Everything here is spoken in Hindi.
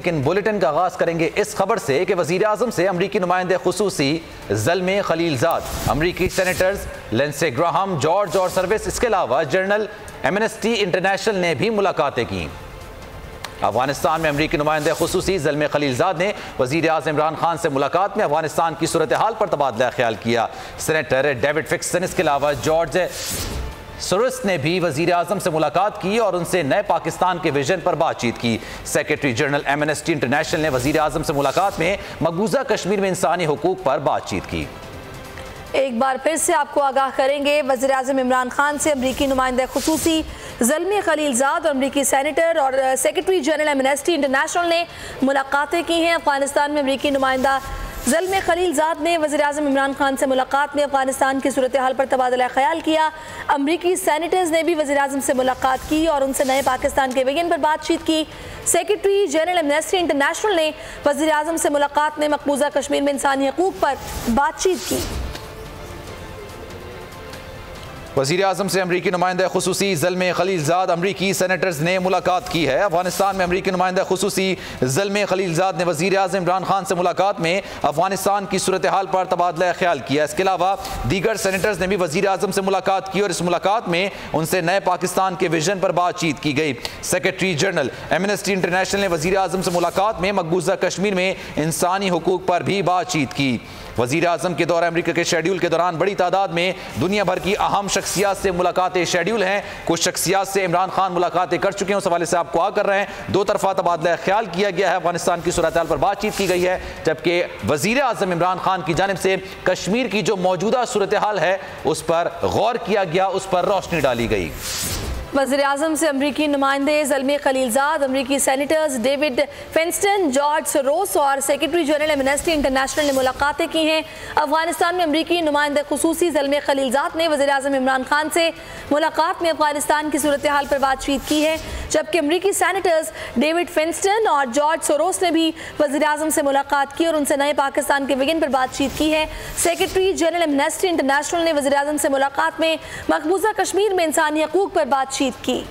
लेकिन बुलेटिन का आगाज करेंगे इस खबर से कि वजीर आजम से अमरीकी नुमाइंदे खुसूसी ज़ल्मे खलीलजाद, अमरीकी सेनेटर्स लिंडसे ग्राहम, जॉर्ज और सर्विस, इसके अलावा जर्नल एमनेस्टी इंटरनेशनल ने भी मुलाकातें की। अफगानिस्तान में अमरीकी नुमाइंदे खुसूसी ज़ल्मे खलीलजाद ने वज़ीर आज़म इमरान खान से मुलाकात में अफगानिस्तान की सूरत हाल पर तबादला ख्याल किया। सेनेटर डेविड फिक्सन, इसके अलावा जॉर्ज सोरोस ने भी वज़ीर आज़म से मुलाकात की और उनसे नए पाकिस्तान के विजन पर बातचीत की। सेक्रेटरी जनरल एमनेस्टी इंटरनेशनल ने वज़ीर आज़म से मुलाकात में मकबूजा कश्मीर में इंसानी हुकूक पर बातचीत की। एक बार फिर से आपको आगाह करेंगे, वज़ीर आज़म इमरान खान से अमरीकी नुमाइंदा खुसूसी ज़ल्मे खलीलजाद और अमरीकी सेनेटर और सेक्रेटरी जनरल एमनेस्टी इंटरनेशनल ने मुलाकातें की हैं। अफगानिस्तान में अमरीकी नुमाइंदा ज़ल्मे खलीलजाद ने वज़ीर आज़म इमरान खान से मुलाकात में अफगानिस्तान की सूरत हाल पर तबादला ख्याल किया। अमरीकी सेनेटर्स ने भी वज़ीर आज़म से मुलाकात की और उनसे नए पाकिस्तान के विजन पर बातचीत की। सेक्रेटरी जनरल एमनेस्टी इंटरनेशनल ने वज़ीर आज़म से मुलाकात में मकबूजा कश्मीर में इंसानी हकूक़ पर बातचीत की। वज़ीर आज़म से अमरीकी नुमाइंदा खुसूसी ज़ल्मे खलीलजाद, अमरीकी सेनेटर्स ने मुलाकात की है। अफगानिस्तान में अमरीकी नुमाइंदा खुसूसी ज़ल्मे खलीलजाद ने वज़ीर आज़म इमरान खान से मुलाकात में अफगानिस्तान की सूरत हाल पर तबादला ख्याल किया। इसके अलावा दीगर सेनेटर्स ने भी वज़ीर आज़म से मुलाकात की और इस मुलाकात में उनसे नए पाकिस्तान के विजन पर बातचीत की गई। सेक्रेटरी जनरल एमनेस्टी इंटरनेशनल ने वज़ीर आज़म से मुलाकात में मकबूजा कश्मीर में इंसानी हुकूक पर भी बातचीत की। वज़ीर आज़म के दौरे अमरीका के शेड्यूल के दौरान बड़ी तादाद में दुनिया भर की अहम शख्सियात से मुलाकातें शेड्यूल हैं। कुछ शख्सियात से इमरान खान मुलाकातें कर चुके हैं, उस हवाले से आपको आगाह कर रहे हैं। दो तरफा तबादला ख्याल किया गया है, अफगानिस्तान की सूरत हाल पर बातचीत की गई है, जबकि वज़ीर आज़म इमरान खान की जानिब से कश्मीर की जो मौजूदा सूरत हाल है उस पर गौर किया गया, उस पर रोशनी डाली गई। वज़ीर आज़म से अमरीकी नुमाइंदे ज़ल्मे खलीलजाद, अमरीकी सेनेटर्स डेविड फिंस्टन, जॉर्ज सोरोस और सेक्रेटरी जनरल एमनेस्टी इंटरनेशनल ने मुलाकातें की हैं। अफगानिस्तान में अमरीकी नुमाइंदे खुसूसी ज़ल्मे खलीलजाद ने वज़ीर आज़म इमरान खान से मुलाकात में अफगानिस्तान की सूरत हाल पर बातचीत की है, जबकि अमरीकी सेनेटर्स डेविड फिंस्टन और जॉर्ज सोरोस ने भी वज़ीर आज़म से मुलाकात की और उनसे नए पाकिस्तान के विजन पर बातचीत की है। सेक्रेटरी जनरल एमनेस्टी इंटरनेशनल ने वज़ीर आज़म से मुलाकात में मकबूजा कश्मीर में इंसानी हकूक़ पर बातचीत की।